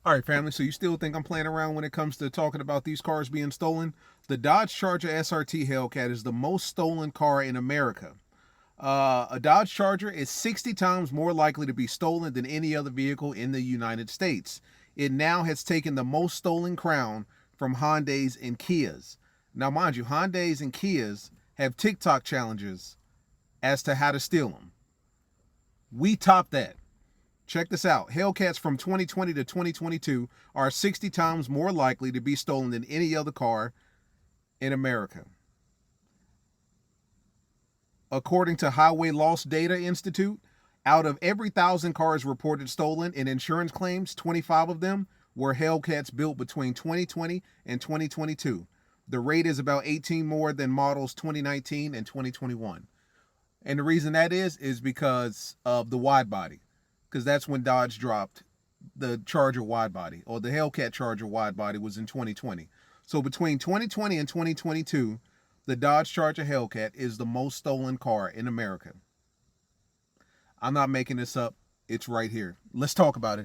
All right, family, so you still think I'm playing around when it comes to talking about these cars being stolen? The Dodge Charger SRT Hellcat is the most stolen car in America. A Dodge Charger is 60 times more likely to be stolen than any other vehicle in the United States. It now has taken the most stolen crown from Hyundais and Kias. Now, mind you, Hyundais and Kias have TikTok challenges as to how to steal them. We top that. Check this out. Hellcats from 2020 to 2022 are 60 times more likely to be stolen than any other car in America. According to Highway Loss Data Institute, out of every 1,000 cars reported stolen in insurance claims, 25 of them were Hellcats built between 2020 and 2022. The rate is about 18 more than models 2019 and 2021. And the reason that is because of the wide body. Because that's when Dodge dropped the Charger wide body, or the Hellcat Charger wide body was in 2020. So between 2020 and 2022, the Dodge Charger Hellcat is the most stolen car in America. I'm not making this up. It's right here. Let's talk about it.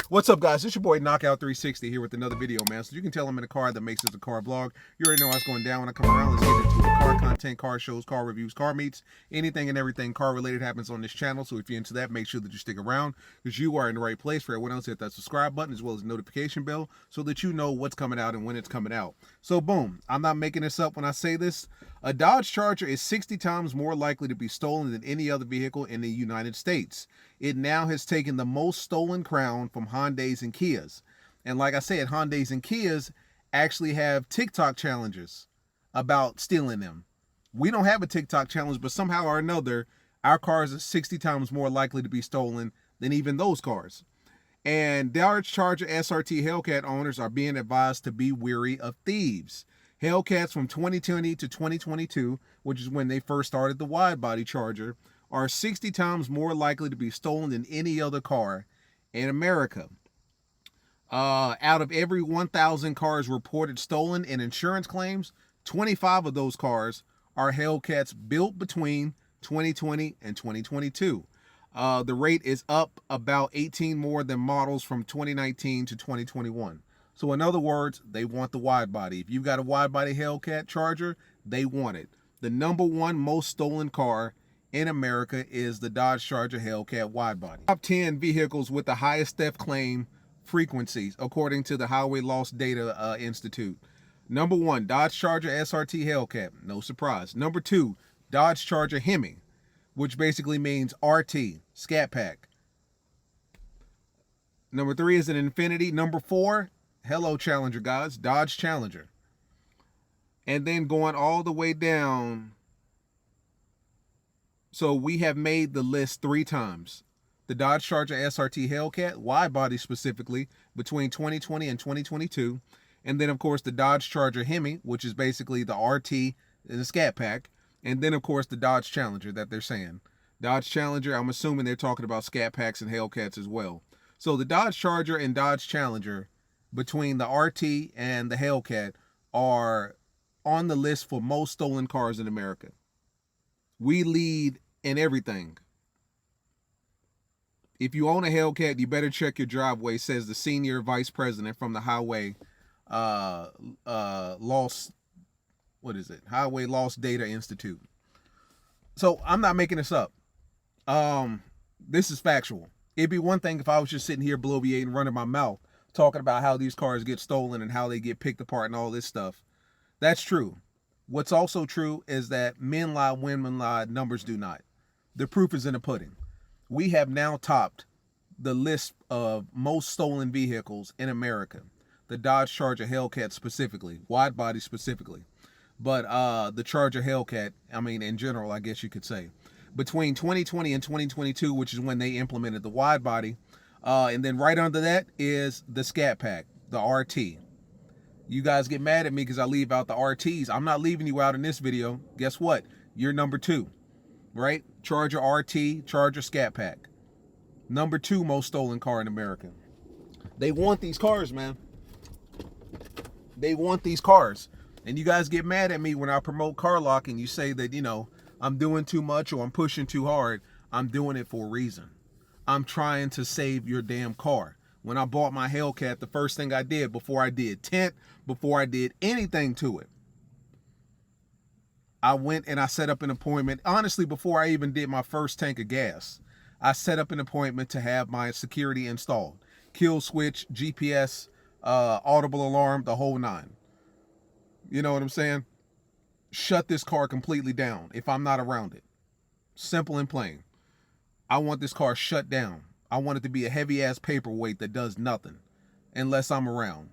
What's up, guys? It's your boy Knockout 360 here with another video, man. So you can tell I'm in a car that makes this a car vlog. You already know what's going down when I come around. Let's get into it. Car content, car shows, car reviews, car meets, anything and everything car related happens on this channel. So if you're into that, make sure that you stick around because you are in the right place. For everyone else, hit that subscribe button as well as the notification bell so that you know what's coming out and when it's coming out. So boom, I'm not making this up when I say this. A Dodge Charger is 60 times more likely to be stolen than any other vehicle in the United States. It now has taken the most stolen crown from Hyundais and Kias. And like I said, Hyundais and Kias actually have TikTok challenges about stealing them. We don't have a TikTok challenge, but somehow or another, our cars are 60 times more likely to be stolen than even those cars. And Dodge Charger SRT Hellcat owners are being advised to be wary of thieves. Hellcats from 2020 to 2022, which is when they first started the wide body Charger, are 60 times more likely to be stolen than any other car in America. Out of every 1,000 cars reported stolen in insurance claims, 25 of those cars are Hellcats built between 2020 and 2022. The rate is up about 18 more than models from 2019 to 2021. So in other words, they want the wide body. If you've got a wide body Hellcat Charger, they want it. The number one most stolen car in America is the Dodge Charger Hellcat wide body. Top 10 vehicles with the highest theft claim frequencies, according to the Highway Loss Data Institute. Number 1, Dodge Charger SRT Hellcat. No surprise. Number 2, Dodge Charger Hemi, which basically means RT, ScatPack. Number 3 is an Infiniti. Number 4, hello Challenger, guys, Dodge Challenger. And then going all the way down, so we have made the list 3 times. The Dodge Charger SRT Hellcat, wide body specifically, between 2020 and 2022. And then, of course, the Dodge Charger Hemi, which is basically the RT and the ScatPack. And then, of course, the Dodge Challenger that they're saying. Dodge Challenger, I'm assuming they're talking about ScatPacks and Hellcats as well. So the Dodge Charger and Dodge Challenger, between the RT and the Hellcat, are on the list for most stolen cars in America. We lead in everything. If you own a Hellcat, you better check your driveway, says the senior vice president from the Highway Loss Data Institute. So I'm not making this up. This is factual. It'd be one thing if I was just sitting here bloviating, running my mouth, talking about how these cars get stolen and how they get picked apart and all this stuff. That's true. What's also true is that men lie, women lie, numbers do not. The proof is in the pudding. We have now topped the list of most stolen vehicles in America. The Dodge Charger Hellcat specifically, wide body specifically. But the Charger Hellcat, I mean, in general, I guess you could say. Between 2020 and 2022, which is when they implemented the wide body. And then right under that is the ScatPack, the RT. You guys get mad at me because I leave out the RTs. I'm not leaving you out in this video. Guess what? You're number 2, right? Charger RT, Charger ScatPack. Number 2 most stolen car in America. They want these cars, man. They want these cars. And you guys get mad at me when I promote CarLock and you say that, you know, I'm doing too much or I'm pushing too hard. I'm doing it for a reason. I'm trying to save your damn car. When I bought my Hellcat, the first thing I did before I did tint, before I did anything to it, I went and I set up an appointment. Honestly, before I even did my first tank of gas, I set up an appointment to have my security installed. Kill switch, GPS, audible alarm, the whole nine. You know what I'm saying? Shut this car completely down if I'm not around it. Simple and plain. I want this car shut down. I want it to be a heavy-ass paperweight that does nothing unless I'm around.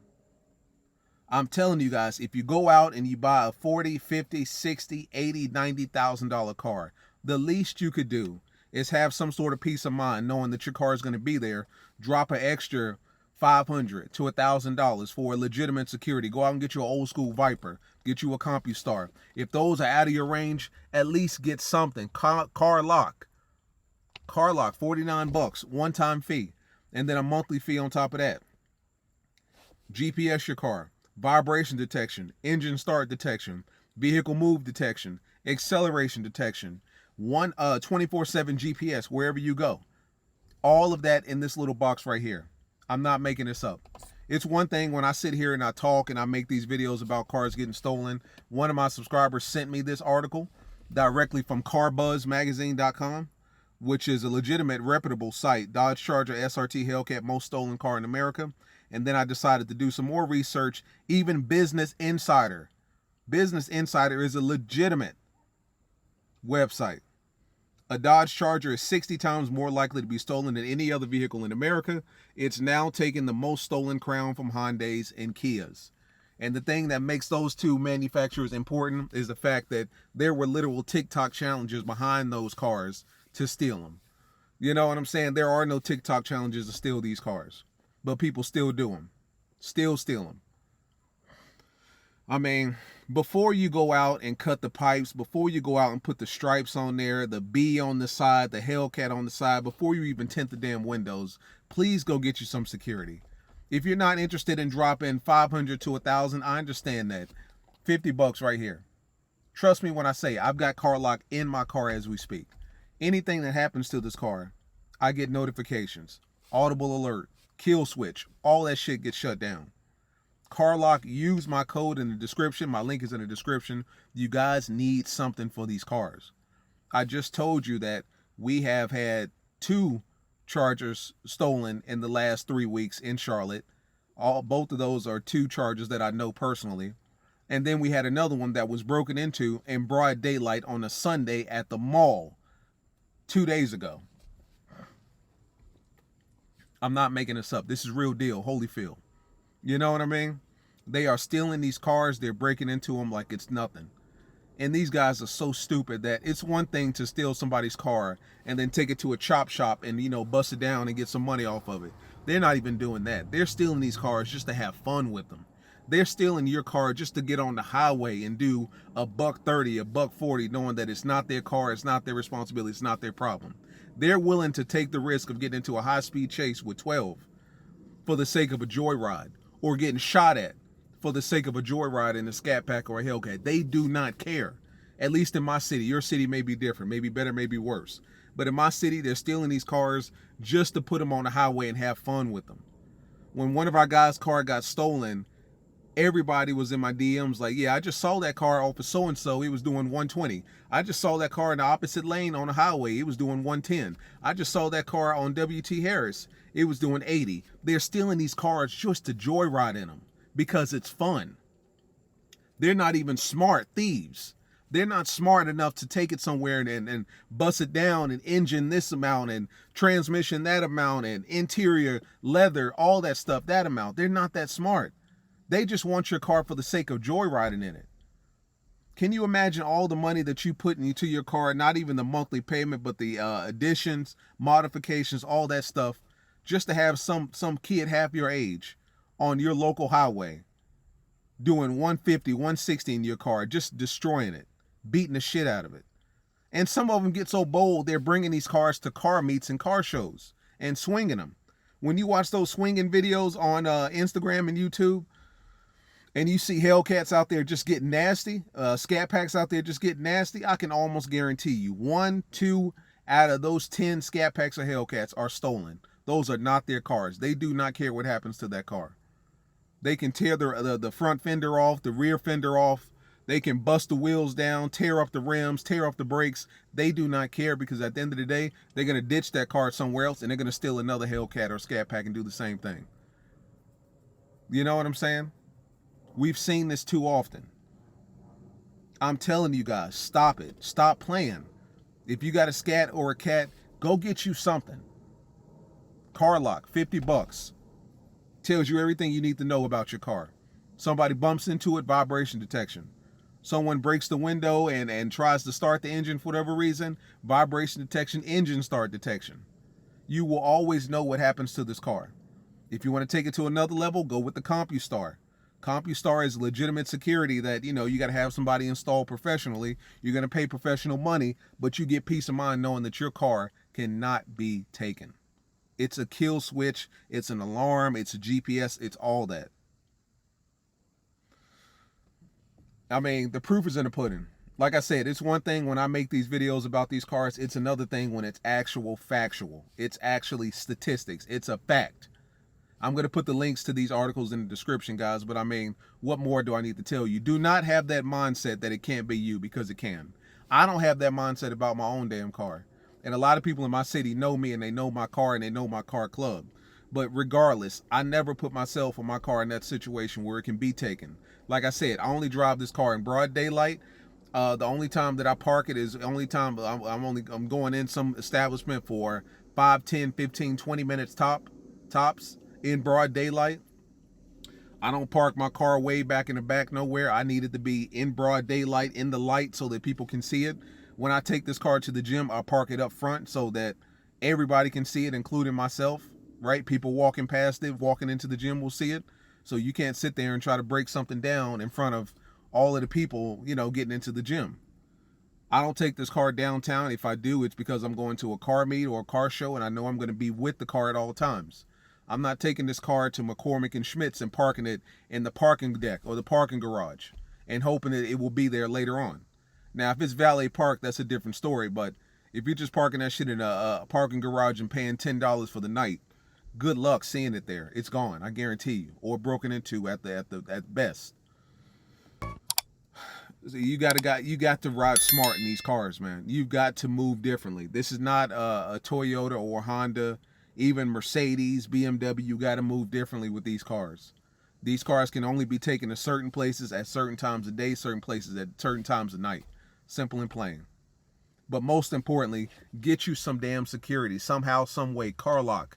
I'm telling you guys, if you go out and you buy a $40, $50, $60, $80, $90,000 car, the least you could do is have some sort of peace of mind knowing that your car is going to be there. Drop an extra $500 to $1,000 for a legitimate security. Go out and get you an old school Viper. Get you a CompuStar. If those are out of your range, at least get something. CarLock. CarLock, $49, one-time fee. And then a monthly fee on top of that. GPS your car. Vibration detection. Engine start detection. Vehicle move detection. Acceleration detection. 24/7 GPS wherever you go. All of that in this little box right here. I'm not making this up. It's one thing when I sit here and I talk and I make these videos about cars getting stolen. One of my subscribers sent me this article directly from CarBuzzMagazine.com, which is a legitimate, reputable site. Dodge Charger SRT Hellcat, most stolen car in America. And then I decided to do some more research. Even Business Insider. Business Insider is a legitimate website. A Dodge Charger is 60 times more likely to be stolen than any other vehicle in America. It's now taken the most stolen crown from Hyundais and Kias. And the thing that makes those two manufacturers important is the fact that there were literal TikTok challenges behind those cars to steal them. You know what I'm saying? There are no TikTok challenges to steal these cars, but people still do them. Still steal them. I mean, before you go out and cut the pipes, before you go out and put the stripes on there, the B on the side, the Hellcat on the side, before you even tint the damn windows, please go get you some security. If you're not interested in dropping $500 to $1,000, I understand that. $50 right here. Trust me when I say I've got CarLock in my car as we speak. Anything that happens to this car, I get notifications, audible alert, kill switch, all that shit gets shut down. CarLock, use my code in the description. My link is in the description. You guys need something for these cars. I just told you that we have had 2 Chargers stolen in the last 3 weeks in Charlotte. Both of those are 2 Chargers that I know personally. And then we had another one that was broken into in broad daylight on a Sunday at the mall 2 days ago. I'm not making this up. This is real deal, Holyfield. You know what I mean? They are stealing these cars. They're breaking into them like it's nothing. And these guys are so stupid that it's one thing to steal somebody's car and then take it to a chop shop and, you know, bust it down and get some money off of it. They're not even doing that. They're stealing these cars just to have fun with them. They're stealing your car just to get on the highway and do $130, $140, knowing that it's not their car, it's not their responsibility, it's not their problem. They're willing to take the risk of getting into a high-speed chase with 12 for the sake of a joyride, or getting shot at for the sake of a joyride in a Scatpack or a Hellcat. They do not care. At least in my city. Your city may be different, maybe better, maybe worse. But in my city, they're stealing these cars just to put them on the highway and have fun with them. When one of our guys' car got stolen, everybody was in my DMs like, yeah, I just saw that car off of so-and-so. He was doing 120. I just saw that car in the opposite lane on the highway. He was doing 110. I just saw that car on W.T. Harris. It was doing 80. They're stealing these cars just to joyride in them because it's fun. They're not even smart thieves. They're not smart enough to take it somewhere and bust it down and engine this amount and transmission that amount and interior leather, all that stuff, that amount. They're not that smart. They just want your car for the sake of joyriding in it. Can you imagine all the money that you put into your car, not even the monthly payment, but the additions, modifications, all that stuff, just to have some kid half your age on your local highway doing 150, 160 in your car, just destroying it, beating the shit out of it. And some of them get so bold, they're bringing these cars to car meets and car shows and swinging them. When you watch those swinging videos on Instagram and YouTube, and you see Hellcats out there just getting nasty, Scatpacks out there just getting nasty, I can almost guarantee you 1, 2 out of those 10 Scatpacks or Hellcats are stolen. Those are not their cars. They do not care what happens to that car. They can tear the front fender off, the rear fender off. They can bust the wheels down, tear up the rims, tear up the brakes. They do not care, because at the end of the day, they're going to ditch that car somewhere else and they're going to steal another Hellcat or Scatpack and do the same thing. You know what I'm saying? We've seen this too often. I'm telling you guys, stop it. Stop playing. If you got a Scat or a Cat, go get you something. CarLock, $50. Tells you everything you need to know about your car. Somebody bumps into it, vibration detection. Someone breaks the window and tries to start the engine for whatever reason, vibration detection, engine start detection. You will always know what happens to this car. If you want to take it to another level, go with the CompuStar. CompuStar is legitimate security that, you got to have somebody install professionally. You're going to pay professional money, but you get peace of mind knowing that your car cannot be taken. It's a kill switch, it's an alarm, it's a GPS, it's all that. I mean, the proof is in the pudding. Like I said, it's one thing when I make these videos about these cars. It's another thing when it's actual factual. It's actually statistics. It's a fact. I'm going to put the links to these articles in the description, guys. But I mean, what more do I need to tell you? Do not have that mindset that it can't be you, because it can. I don't have that mindset about my own damn car. And a lot of people in my city know me and they know my car and they know my car club. But regardless, I never put myself or my car in that situation where it can be taken. Like I said, I only drive this car in broad daylight. The only time that I park it is the only time I'm going in some establishment for 5, 10, 15, 20 minutes tops in broad daylight. I don't park my car way back in the back nowhere. I need it to be in broad daylight, in the light, so that people can see it. When I take this car to the gym, I park it up front so that everybody can see it, including myself, right? People walking past it, walking into the gym will see it. So you can't sit there and try to break something down in front of all of the people, getting into the gym. I don't take this car downtown. If I do, it's because I'm going to a car meet or a car show and I know I'm going to be with the car at all times. I'm not taking this car to McCormick and Schmidt's and parking it in the parking deck or the parking garage and hoping that it will be there later on. Now, if it's valet park, that's a different story. But if you're just parking that shit in a parking garage and paying $10 for the night, good luck seeing it there. It's gone, I guarantee you, or broken into at best. So you got to ride smart in these cars, man. You've got to move differently. This is not a Toyota or Honda, even Mercedes, BMW. You got to move differently with these cars. These cars can only be taken to certain places at certain times of day, certain places at certain times of night. Simple and plain. But most importantly, get you some damn security. Somehow, some way. CarLock.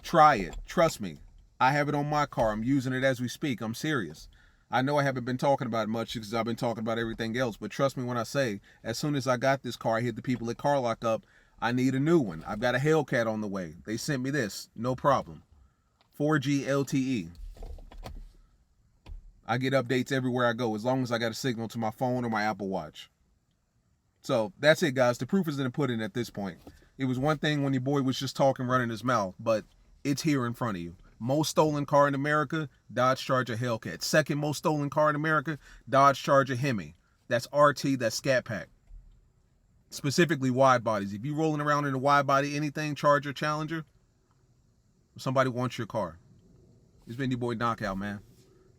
Try it. Trust me. I have it on my car. I'm using it as we speak. I'm serious. I know I haven't been talking about it much because I've been talking about everything else. But trust me when I say, as soon as I got this car, I hit the people at CarLock up. I need a new one. I've got a Hellcat on the way. They sent me this. No problem. 4G LTE. I get updates everywhere I go as long as I got a signal to my phone or my Apple Watch. So that's it, guys. The proof is in the pudding at this point. It was one thing when your boy was just talking, running his mouth, but it's here in front of you. Most stolen car in America, Dodge Charger Hellcat. Second most stolen car in America, Dodge Charger Hemi. That's RT, that's ScatPack. Specifically wide bodies. If you're rolling around in a wide body, anything, Charger, Challenger, somebody wants your car. It's been your boy Knockout, man.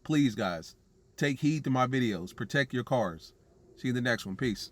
Please, guys, take heed to my videos. Protect your cars. See you in the next one. Peace.